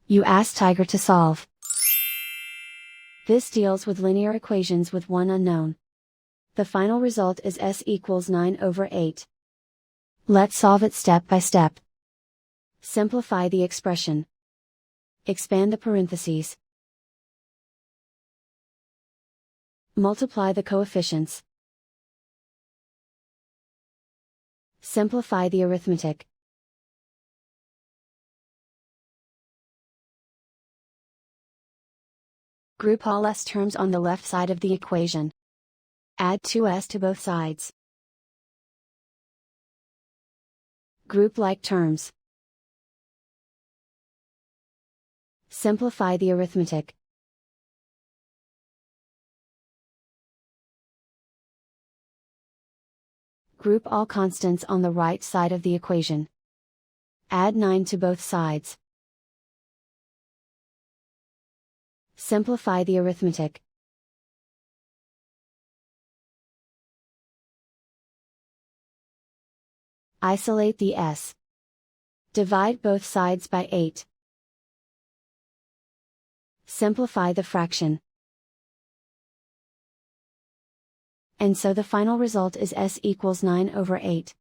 You ask Tiger to solve. This deals with linear equations with one unknown. The final result is s equals 9/8. Let's solve it step by step. Simplify the expression. Expand the parentheses. Multiply the coefficients. Simplify the arithmetic. Group all s terms on the left side of the equation. Add 2s to both sides. Group like terms. Simplify the arithmetic. Group all constants on the right side of the equation. Add 9 to both sides. Simplify the arithmetic. Isolate the s. Divide both sides by 8. Simplify the fraction. And so the final result is s equals 9/8.